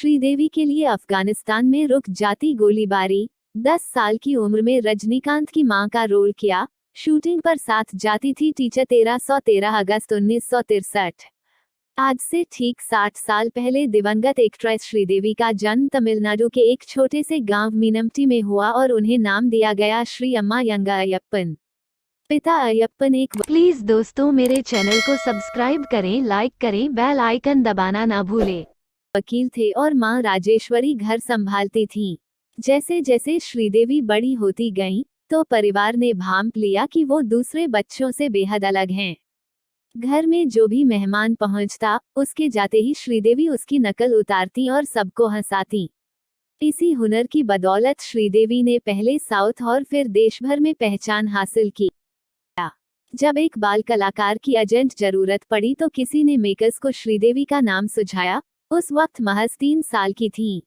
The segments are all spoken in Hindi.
श्रीदेवी के लिए अफगानिस्तान में रुक जाती गोलीबारी। 10 साल की उम्र में रजनीकांत की मां का रोल किया, शूटिंग पर साथ जाती थी टीचर। 13 अगस्त 1963। आज से ठीक 60 साल पहले दिवंगत एक्ट्रेस श्रीदेवी का जन्म तमिलनाडु के एक छोटे से गांव मीनमटी में हुआ और उन्हें नाम दिया गया श्री अम्मा यंगा अयप्पन। पिता अयप्पन एक प्लीज दोस्तों मेरे चैनल को सब्सक्राइब करें, लाइक करें, बेल आइकन दबाना ना भूलें। वकील थे और मां राजेश्वरी घर संभालती थीं। जैसे जैसे श्रीदेवी बड़ी होती गईं, तो परिवार ने भांप लिया कि वो दूसरे बच्चों से बेहद अलग हैं। घर में जो भी मेहमान पहुंचता, उसके जाते ही श्रीदेवी उसकी नकल उतारती और सबको हंसाती। इसी हुनर की बदौलत श्रीदेवी ने पहले साउथ और फिर देश भर में पहचान हासिल की। जब एक बाल कलाकार की अर्जेंट जरूरत पड़ी तो किसी ने मेकर्स को श्रीदेवी का नाम सुझाया। उस वक्त महज 3 साल की थीं।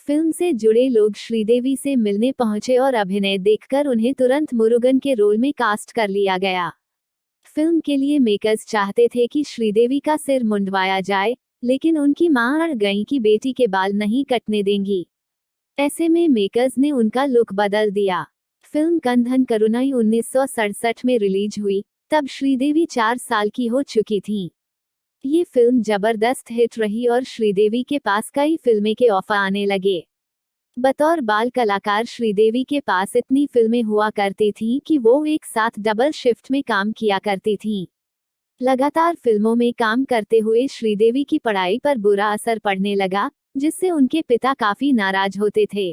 फिल्म से जुड़े लोग श्रीदेवी से मिलने पहुंचे और अभिनय देखकर उन्हें तुरंत मुरुगन के रोल में कास्ट कर लिया गया। फिल्म के लिए मेकर्स चाहते थे कि श्रीदेवी का सिर मुंडवाया जाए, लेकिन उनकी मां अड़ गईं कि बेटी के बाल नहीं कटने देंगी। ऐसे में मेकर्स ने उनका लुक बदल दिया। फिल्म कंधन करुणाई 1967 में रिलीज हुई, तब श्रीदेवी 4 साल की हो चुकी थीं। ये फिल्म जबरदस्त हिट रही और श्रीदेवी के पास कई फिल्में के ऑफर आने लगे। बतौर बाल कलाकार श्रीदेवी के पास इतनी फिल्में हुआ करती थीं कि वो एक साथ डबल शिफ्ट में काम किया करती थीं। लगातार फिल्मों में काम करते हुए श्रीदेवी की पढ़ाई पर बुरा असर पड़ने लगा, जिससे उनके पिता काफी नाराज होते थे।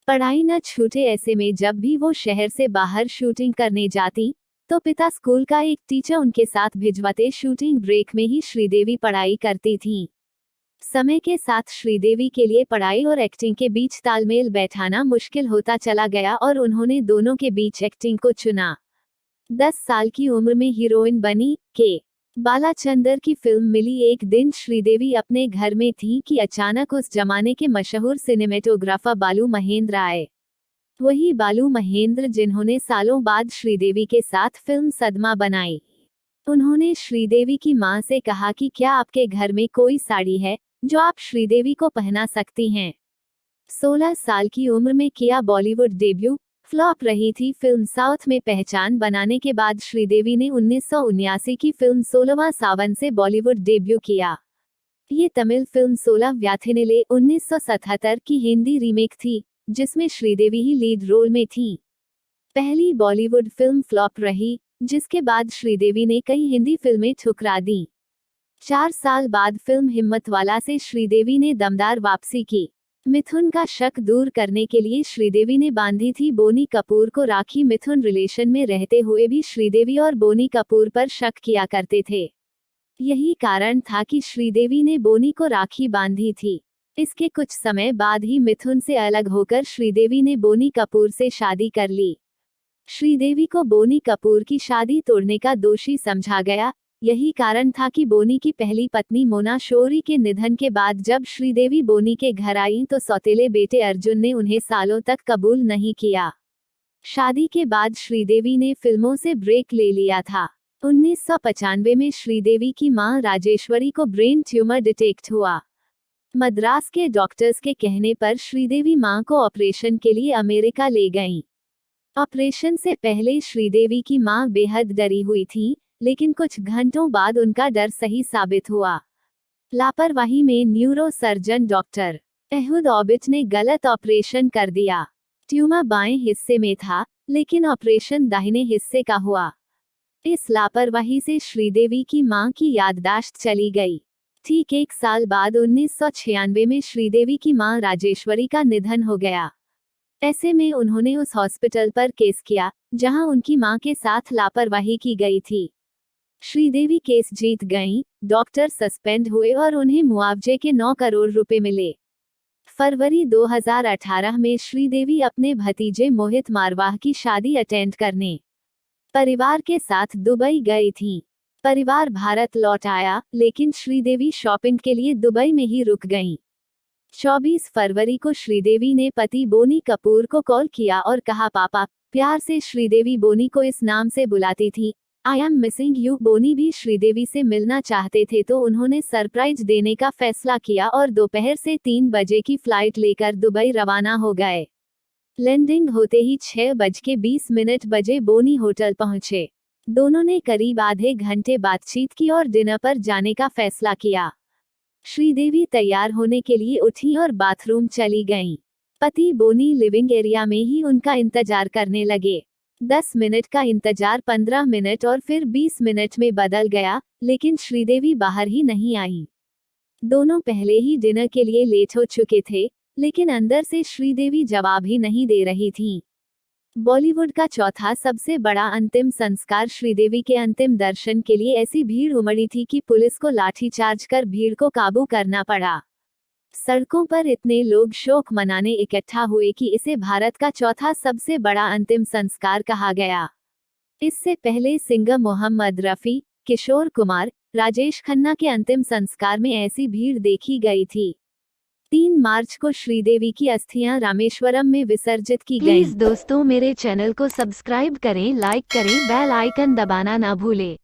पढ़ाई न छूटे, ऐसे में जब भी वो शहर से बाहर शूटिंग करने जाती, तो पिता स्कूल का एक टीचर उनके साथ भिजवाते। शूटिंग ब्रेक में ही श्रीदेवी पढ़ाई करती थीं। समय के साथ श्रीदेवी के लिए पढ़ाई और एक्टिंग के बीच तालमेल बैठाना मुश्किल होता चला गया और उन्होंने दोनों के बीच एक्टिंग को चुना। 10 साल की उम्र में हीरोइन बनी। के बालाचंदर की फिल्म मिली एक दिन श्रीदेवी अपने घर में थी कि अचानक उस जमाने के मशहूर सिनेमेटोग्राफर बालू महेंद्र आए। वही बालू महेंद्र जिन्होंने सालों बाद श्रीदेवी के साथ फिल्म सदमा बनाई। उन्होंने श्रीदेवी की मां से कहा कि क्या आपके घर में कोई साड़ी है जो आप श्रीदेवी को पहना सकती हैं। 16 साल की उम्र में किया बॉलीवुड डेब्यू। फ्लॉप रही थी फिल्म। साउथ में पहचान बनाने के बाद श्रीदेवी ने 1979 की फिल्म 16वां सावन से बॉलीवुड डेब्यू किया। ये तमिल फिल्म 16 व्याथिनिले 1977 की हिंदी रीमेक थी, जिसमें श्रीदेवी ही लीड रोल में थीं। पहली बॉलीवुड फिल्म फ्लॉप रही, जिसके बाद श्रीदेवी ने कई हिंदी फिल्में ठुकरा दी। 4 साल बाद फिल्म हिम्मतवाला से श्रीदेवी ने दमदार वापसी की। मिथुन का शक दूर करने के लिए श्रीदेवी ने बांधी थी बोनी कपूर को राखी। मिथुन रिलेशन में रहते हुए भी श्रीदेवी और बोनी कपूर पर शक किया करते थे। यही कारण था कि श्रीदेवी ने बोनी को राखी बांधी थी। इसके कुछ समय बाद ही मिथुन से अलग होकर श्रीदेवी ने बोनी कपूर से शादी कर ली। श्रीदेवी को बोनी कपूर की शादी तोड़ने का दोषी समझा गया। यही कारण था कि बोनी की पहली पत्नी मोना शौरी के निधन के बाद जब श्रीदेवी बोनी के घर आईं तो सौतेले बेटे अर्जुन ने उन्हें सालों तक कबूल नहीं किया। शादी के बाद श्रीदेवी ने फिल्मों से ब्रेक ले लिया था। 1995 में श्रीदेवी की मां राजेश्वरी को ब्रेन ट्यूमर डिटेक्ट हुआ। मद्रास के डॉक्टर्स के कहने पर श्रीदेवी मां को ऑपरेशन के लिए अमेरिका ले गईं। ऑपरेशन से पहले श्रीदेवी की मां बेहद डरी हुई थी, लेकिन कुछ घंटों बाद उनका डर सही साबित हुआ। लापरवाही में न्यूरो सर्जन डॉक्टर एहुद ऑबिट ने गलत ऑपरेशन कर दिया। ट्यूमर बाएं हिस्से में था, लेकिन ऑपरेशन दाहिने हिस्से का हुआ। इस लापरवाही से श्रीदेवी की मां की याददाश्त चली गई। ठीक 1 साल बाद 1996 में श्रीदेवी की मां राजेश्वरी का निधन हो गया। ऐसे में उन्होंने उस हॉस्पिटल पर केस किया, जहां उनकी मां के साथ लापरवाही की गई थी। श्रीदेवी केस जीत गईं, डॉक्टर सस्पेंड हुए और उन्हें मुआवजे के 9 करोड़ रुपए मिले। फरवरी 2018 में श्रीदेवी अपने भतीजे मोहित मारवाह की शादी अटेंड करने परिवार के साथ दुबई गई थीं। परिवार भारत लौट आया, लेकिन श्रीदेवी शॉपिंग के लिए दुबई में ही रुक गईं। 24 फरवरी को श्रीदेवी ने पति बोनी कपूर को कॉल किया और कहा पापा। प्यार से श्रीदेवी बोनी को इस नाम से बुलाती थी। I am missing you. Boney भी श्रीदेवी से मिलना चाहते थे तो उन्होंने सरप्राइज देने का फैसला किया और दोपहर से 3 बजे की फ्लाइट लेकर दुबई रवाना हो गए। लैंडिंग होते ही 6:20 बजे बोनी होटल पहुंचे। दोनों ने करीब आधे घंटे बातचीत की और डिनर पर जाने का फैसला किया। श्रीदेवी तैयार होने के लिए उठी और बाथरूम चली गईं। पति बोनी लिविंग एरिया में ही उनका इंतजार करने लगे। 10 मिनट का इंतजार 15 मिनट और फिर 20 मिनट में बदल गया, लेकिन श्रीदेवी बाहर ही नहीं आई। दोनों पहले ही डिनर के लिए लेट हो चुके थे, लेकिन अंदर से श्रीदेवी जवाब ही नहीं दे रही थीं। बॉलीवुड का चौथा सबसे बड़ा अंतिम संस्कार। श्रीदेवी के अंतिम दर्शन के लिए ऐसी भीड़ उमड़ी थी कि पुलिस को लाठीचार्ज कर भीड़ को काबू करना पड़ा। सड़कों पर इतने लोग शोक मनाने इकट्ठा हुए कि इसे भारत का चौथा सबसे बड़ा अंतिम संस्कार कहा गया। इससे पहले सिंगर मोहम्मद रफी, किशोर कुमार, राजेश खन्ना के अंतिम संस्कार में ऐसी भीड़ देखी गई थी। 3 मार्च को श्रीदेवी की अस्थियां रामेश्वरम में विसर्जित की गईं। प्लीज दोस्तों मेरे चैनल को सब्सक्राइब करें, लाइक करें, बेल आइकन दबाना ना भूलें।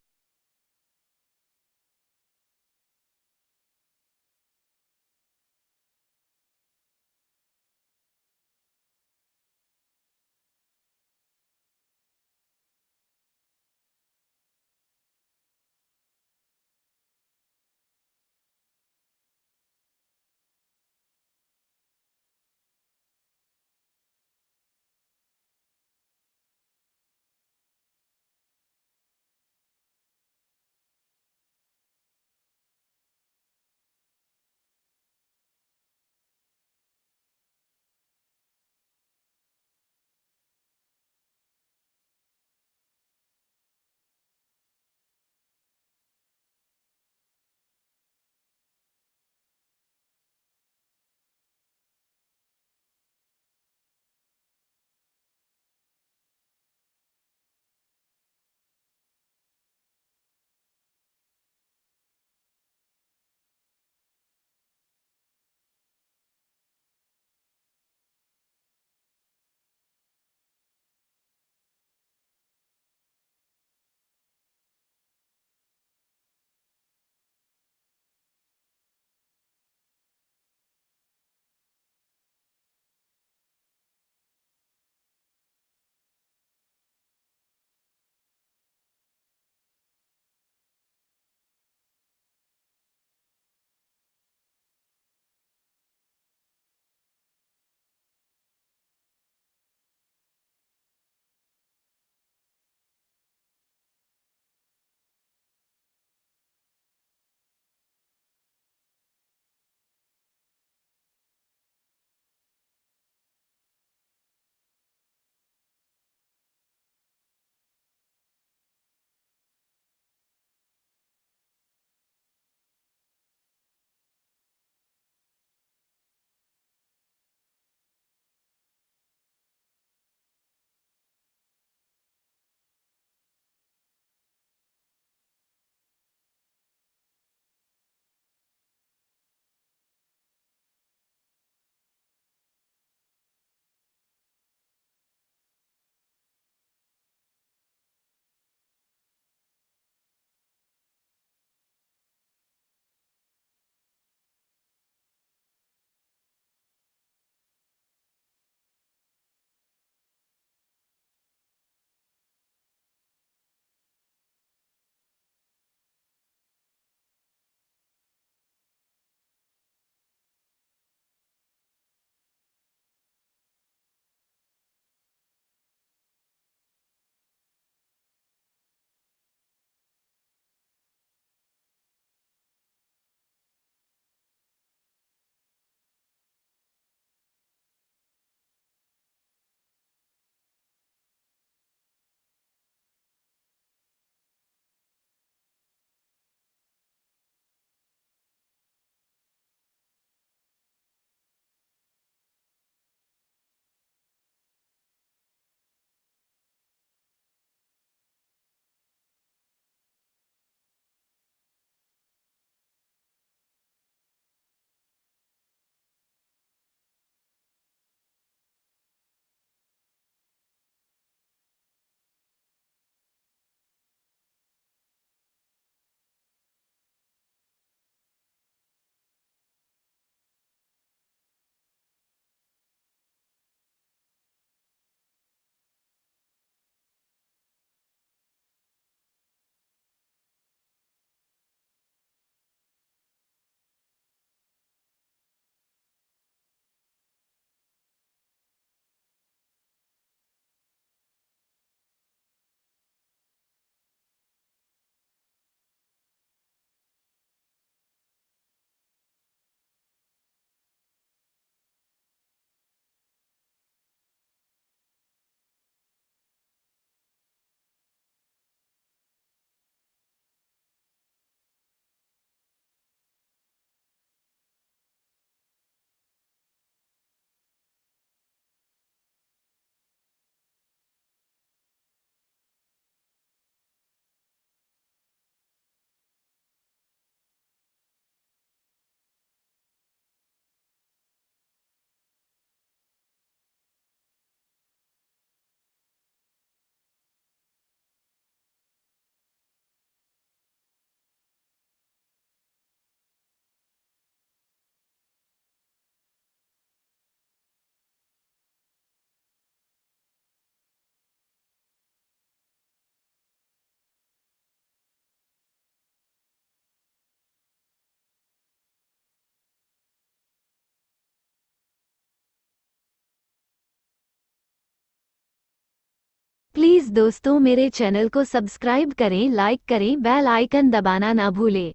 प्लीज दोस्तों मेरे चैनल को सब्सक्राइब करें, लाइक करें, बेल आइकन दबाना ना भूलें।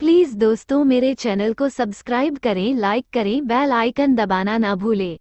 प्लीज दोस्तों मेरे चैनल को सब्सक्राइब करें, लाइक करें, बेल आइकन दबाना ना भूलें।